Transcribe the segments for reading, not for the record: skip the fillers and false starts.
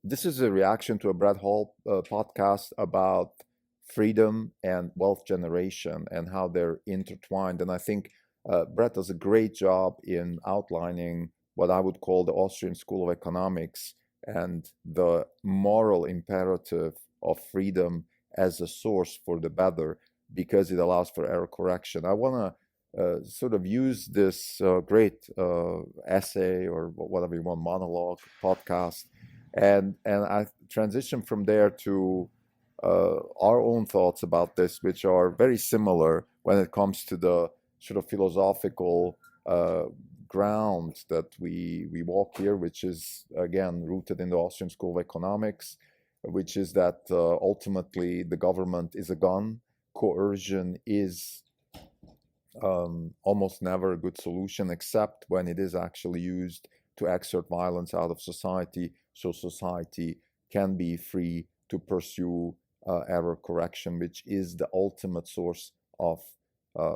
This is a reaction to a Brett Hall podcast about freedom and wealth generation and how they're intertwined. And I think Brett does a great job in outlining what I would call the Austrian School of Economics and the moral imperative of freedom as a source for the better because it allows for error correction. I want to sort of use this great essay or whatever you want, monologue, podcast, and I transition from there to our own thoughts about this, which are very similar when it comes to the sort of philosophical ground that we walk here, which is again rooted in the Austrian School of Economics, which is that ultimately the government is a gun, coercion is almost never a good solution, except when it is actually used to exert violence out of society, so society can be free to pursue error correction, which is the ultimate source of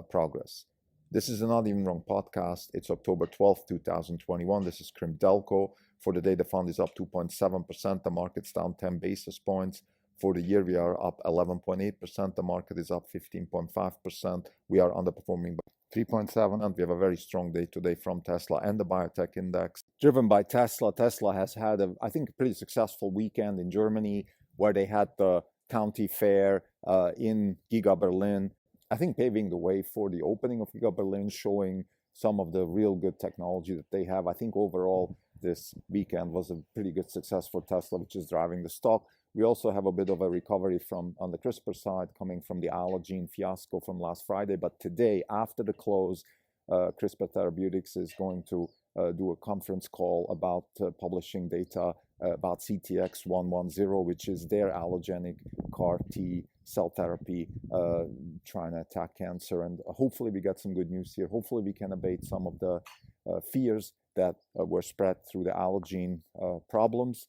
progress. This is a Not Even Wrong podcast. It's October 12th, 2021. This is Krim Delco. For the day, the fund is up 2.7%. The market's down 10 basis points. For the year, we are up 11.8%. The market is up 15.5%. We are underperforming by 3.7%, and we have a very strong day today from Tesla and the biotech index. Driven by Tesla, Tesla has had, I think, a pretty successful weekend in Germany where they had the county fair in Giga Berlin. I think paving the way for the opening of Giga Berlin, showing some of the real good technology that they have. I think overall this weekend was a pretty good success for Tesla, which is driving the stock. We also have a bit of a recovery on the CRISPR side, coming from the allogene fiasco from last Friday. But today, after the close, CRISPR Therapeutics is going to do a conference call about publishing data about CTX110, which is their allogenic CAR T cell therapy trying to attack cancer. And hopefully we get some good news here. Hopefully we can abate some of the fears that were spread through the allogene problems.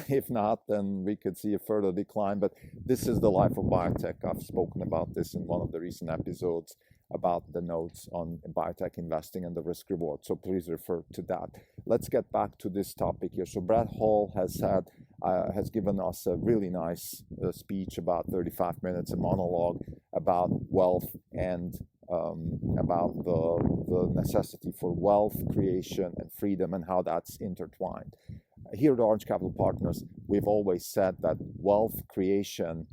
If not, then we could see a further decline. But this is the life of biotech. I've spoken about this in one of the recent episodes about the notes on biotech investing and the risk reward. So please refer to that. Let's get back to this topic here. So Brett Hall has given us a really nice speech, about 35 minutes, a monologue about wealth and about the necessity for wealth creation and freedom and how that's intertwined. Here at Orange Capital Partners, we've always said that wealth creation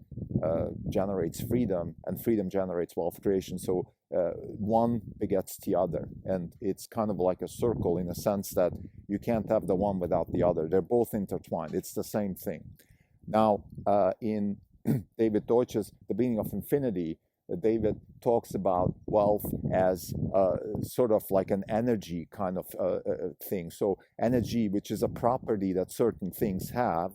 generates freedom, and freedom generates wealth creation. So one begets the other, and it's kind of like a circle in a sense that you can't have the one without the other. They're both intertwined. It's the same thing. Now, in David Deutsch's The Beginning of Infinity, David talks about wealth as sort of like an energy kind of thing. So energy, which is a property that certain things have,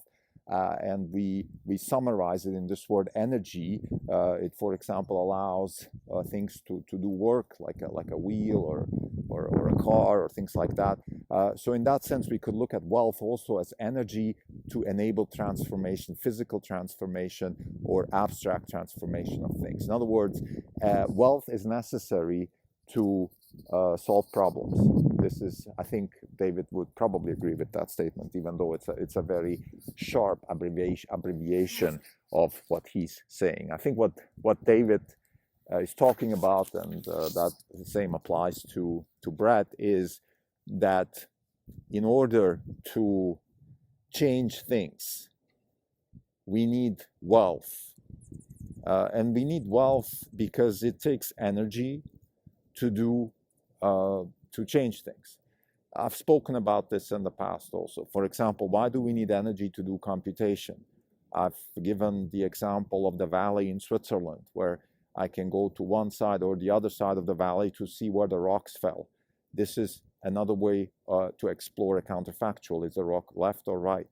and we summarize it in this word energy. It, for example, allows things to do work, like a wheel or a car or things like that. So in that sense, we could look at wealth also as energy to enable transformation, physical transformation or abstract transformation of things. In other words, wealth is necessary to solve problems. This is, I think David would probably agree with that statement, even though it's a very sharp abbreviation of what he's saying. I think what David is talking about, and that the same applies to Brett, is that in order to change things, we need wealth. And we need wealth because it takes energy to change things. I've spoken about this in the past also. For example, why do we need energy to do computation? I've given the example of the valley in Switzerland, where I can go to one side or the other side of the valley to see where the rocks fell. This is another way to explore a counterfactual. Is the rock left or right?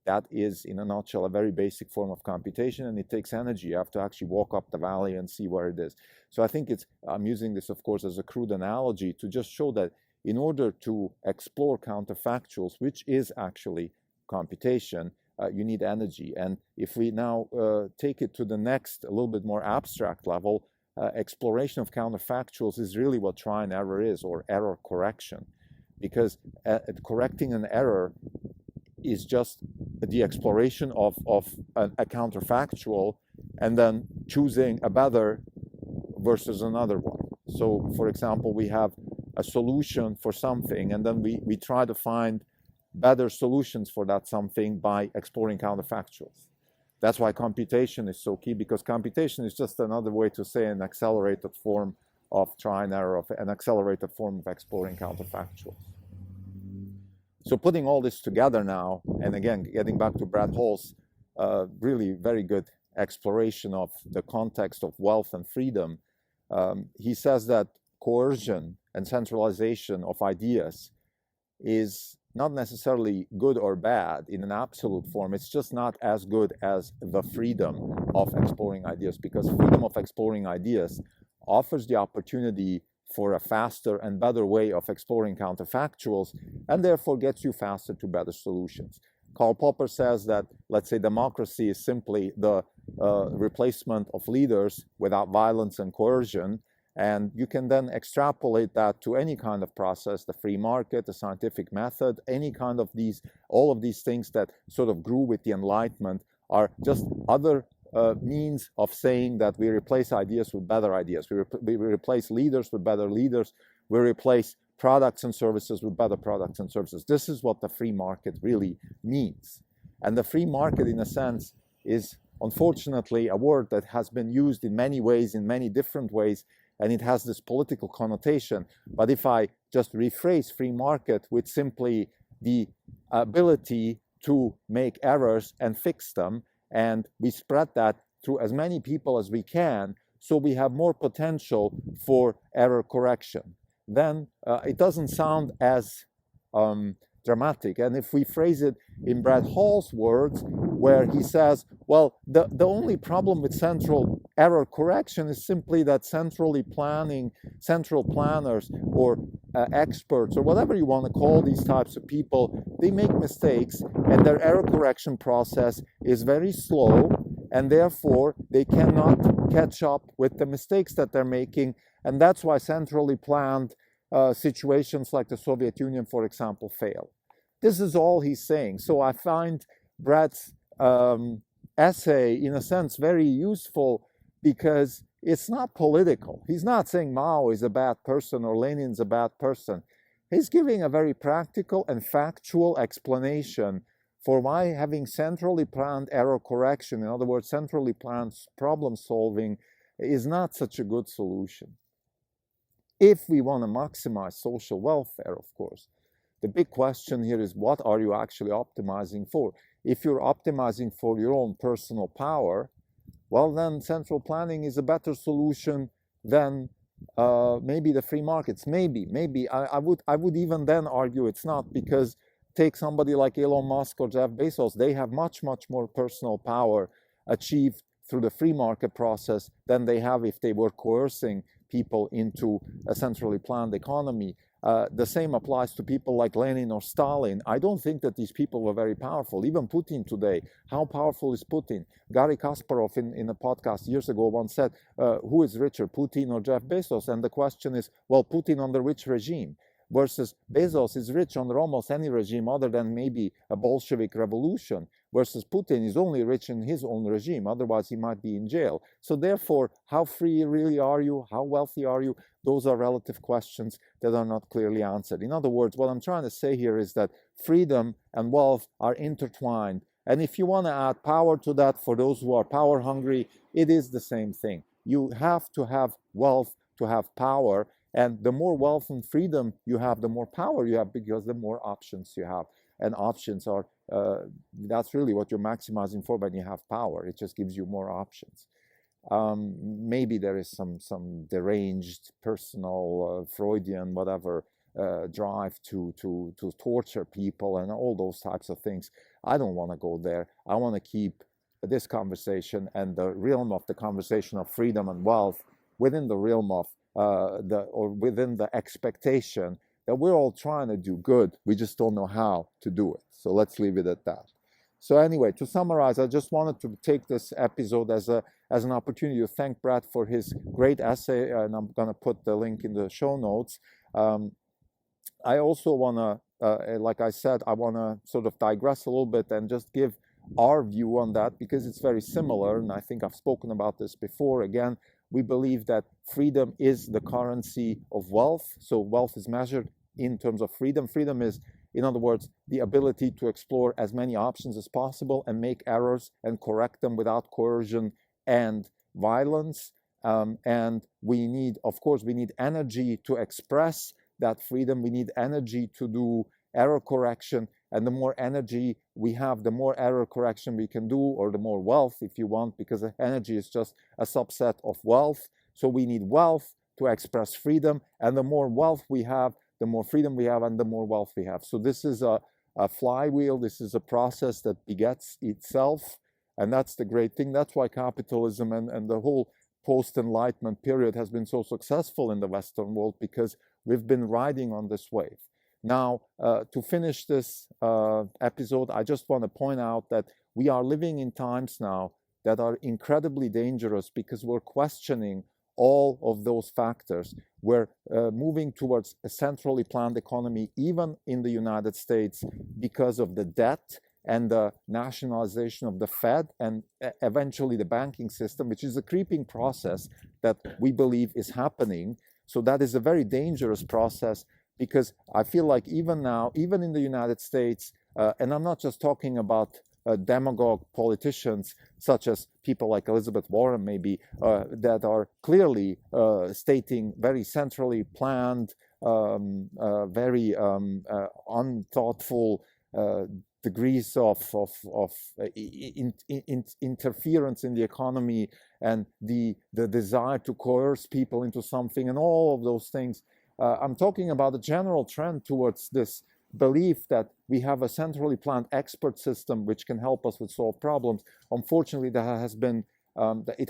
That is, in a nutshell, a very basic form of computation, and it takes energy. You have to actually walk up the valley and see where it is. So I think I'm using this, of course, as a crude analogy to just show that in order to explore counterfactuals, which is actually computation, you need energy. And if we now take it to the next, a little bit more abstract level, exploration of counterfactuals is really what try and error is, or error correction. Because correcting an error is just a the exploration of a counterfactual and then choosing a better versus another one. So, for example, we have a solution for something, and then we try to find better solutions for that something by exploring counterfactuals. That's why computation is so key, because computation is just another way to say an accelerated form of try and error, of an accelerated form of exploring counterfactuals. So putting all this together now, and again, getting back to Brad Hall's really very good exploration of the context of wealth and freedom, he says that coercion and centralization of ideas is not necessarily good or bad in an absolute form. It's just not as good as the freedom of exploring ideas, because freedom of exploring ideas offers the opportunity for a faster and better way of exploring counterfactuals, and therefore gets you faster to better solutions. Karl Popper says that, let's say, democracy is simply the replacement of leaders without violence and coercion, and you can then extrapolate that to any kind of process, the free market, the scientific method, any kind of these, all of these things that sort of grew with the Enlightenment are just other means of saying that we replace ideas with better ideas. We replace leaders with better leaders. We replace products and services with better products and services. This is what the free market really means. And the free market, in a sense, is unfortunately a word that has been used in many ways, in many different ways, and it has this political connotation. But if I just rephrase free market with simply the ability to make errors and fix them, and we spread that through as many people as we can, so we have more potential for error correction, then it doesn't sound as dramatic. And if we phrase it in Brad Hall's words, where he says, well, the only problem with central error correction is simply that central planners or experts, or whatever you want to call these types of people, they make mistakes, and their error correction process is very slow, and therefore they cannot catch up with the mistakes that they're making. And that's why centrally planned situations like the Soviet Union, for example, fail. This is all he's saying. So I find Brad's essay, in a sense, very useful, because it's not political. He's not saying Mao is a bad person or Lenin's a bad person. He's giving a very practical and factual explanation for why having centrally planned error correction, in other words, centrally planned problem solving, is not such a good solution. If we want to maximize social welfare, of course, the big question here is, what are you actually optimizing for? If you're optimizing for your own personal power, well, then central planning is a better solution than maybe the free markets. Maybe. I would even then argue it's not, because take somebody like Elon Musk or Jeff Bezos, they have much, much more personal power achieved through the free market process than they have if they were coercing people into a centrally planned economy. The same applies to people like Lenin or Stalin. I don't think that these people were very powerful. Even Putin today, how powerful is Putin? Garry Kasparov in a podcast years ago once said, who is richer, Putin or Jeff Bezos? And the question is, well, Putin under which regime? Versus Bezos is rich under almost any regime other than maybe a Bolshevik revolution, versus Putin is only rich in his own regime, otherwise he might be in jail. So therefore, how free really are you? How wealthy are you? Those are relative questions that are not clearly answered. In other words, what I'm trying to say here is that freedom and wealth are intertwined. And if you want to add power to that, for those who are power hungry, it is the same thing. You have to have wealth to have power. And the more wealth and freedom you have, the more power you have, because the more options you have. And options are, that's really what you're maximizing for when you have power. It just gives you more options. Maybe there is some deranged, personal, Freudian, whatever, drive to torture people and all those types of things. I don't want to go there. I want to keep this conversation and the realm of the conversation of freedom and wealth within the realm of within the expectation that we're all trying to do good. We just don't know how to do it. So let's leave it at that. So anyway, to summarize, I just wanted to take this episode as an opportunity to thank Brad for his great essay, and I'm going to put the link in the show notes. I also want to, like I said, I want to sort of digress a little bit and just give our view on that because it's very similar, and I think I've spoken about this before. Again, we believe that freedom is the currency of wealth. So wealth is measured in terms of freedom. Freedom is, in other words, the ability to explore as many options as possible and make errors and correct them without coercion and violence. And we need, of course, we need energy to express that freedom. We need energy to do error correction. And the more energy we have, the more error correction we can do, or the more wealth, if you want, because energy is just a subset of wealth. So we need wealth to express freedom. And the more wealth we have, the more freedom we have, and the more wealth we have. So this is a flywheel. This is a process that begets itself. And that's the great thing. That's why capitalism and the whole post-Enlightenment period has been so successful in the Western world, because we've been riding on this wave. Now, to finish this episode, I just want to point out that we are living in times now that are incredibly dangerous because we're questioning all of those factors. We're moving towards a centrally planned economy, even in the United States, because of the debt and the nationalization of the Fed and eventually the banking system, which is a creeping process that we believe is happening. So that is a very dangerous process, because I feel like even now, even in the United States, and I'm not just talking about demagogue politicians such as people like Elizabeth Warren maybe, that are clearly stating very centrally planned, very unthoughtful degrees of interference in the economy, and the desire to coerce people into something, and all of those things. I'm talking about a general trend towards this belief that we have a centrally planned expert system which can help us with solve problems. Unfortunately, it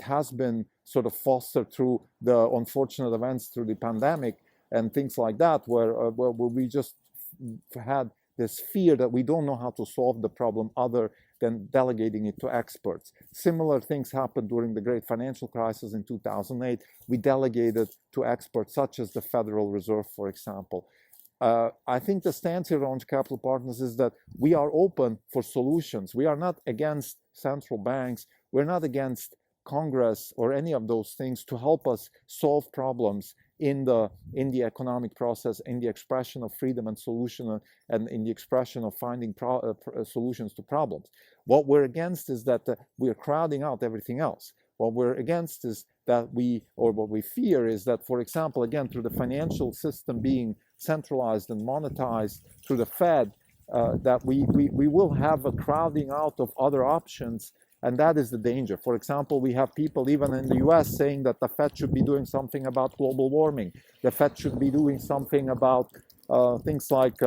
has been sort of fostered through the unfortunate events through the pandemic and things like that, where we just had this fear that we don't know how to solve the problem other than delegating it to experts. Similar things happened during the great financial crisis in 2008. We delegated to experts such as the Federal Reserve, for example. I think the stance here on Capital Partners is that we are open for solutions. We are not against central banks. We're not against Congress or any of those things to help us solve problems in the economic process, in the expression of freedom and solution, and in the expression of finding solutions to problems. What we're against is that we're crowding out everything else. What we're against is that what we fear is that, for example, again, through the financial system being centralized and monetized through the Fed, that we will have a crowding out of other options. And that is the danger. For example, we have people even in the US saying that the Fed should be doing something about global warming. The Fed should be doing something about things like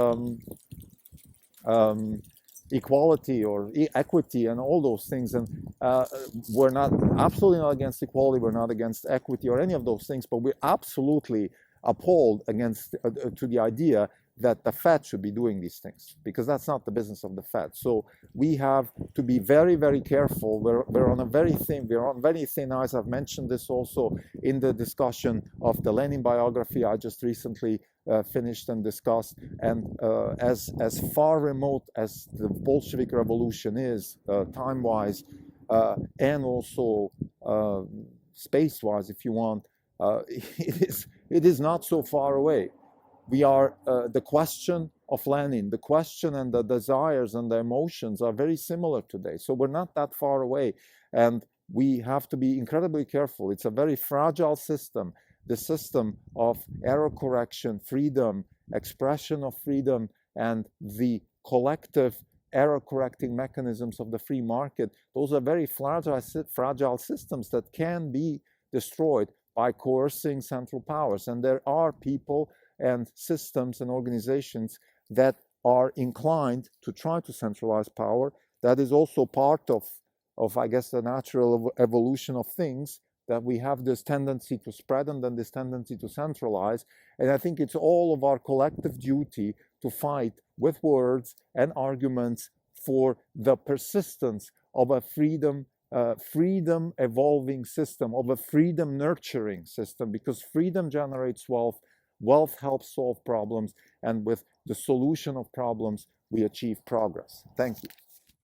equality or equity and all those things. And we're not absolutely not against equality. We're not against equity or any of those things. But we're absolutely appalled against to the idea that the Fed should be doing these things, because that's not the business of the Fed. So we have to be very, very careful. We're on very thin ice. I've mentioned this also in the discussion of the Lenin biography I just recently finished and discussed. And as far remote as the Bolshevik Revolution is, time-wise, and also space-wise, if you want, it is not so far away. We are, the question of Lenin, the question and the desires and the emotions are very similar today. So we're not that far away. And we have to be incredibly careful. It's a very fragile system. The system of error correction, freedom, expression of freedom, and the collective error correcting mechanisms of the free market, those are very fragile systems that can be destroyed by coercing central powers. And there are people and systems and organizations that are inclined to try to centralize power. That is also part of I guess, the natural evolution of things, that we have this tendency to spread and then this tendency to centralize. And I think it's all of our collective duty to fight with words and arguments for the persistence of a freedom evolving system, of a freedom nurturing system, because freedom generates wealth. Wealth helps solve problems, and with the solution of problems, we achieve progress. Thank you.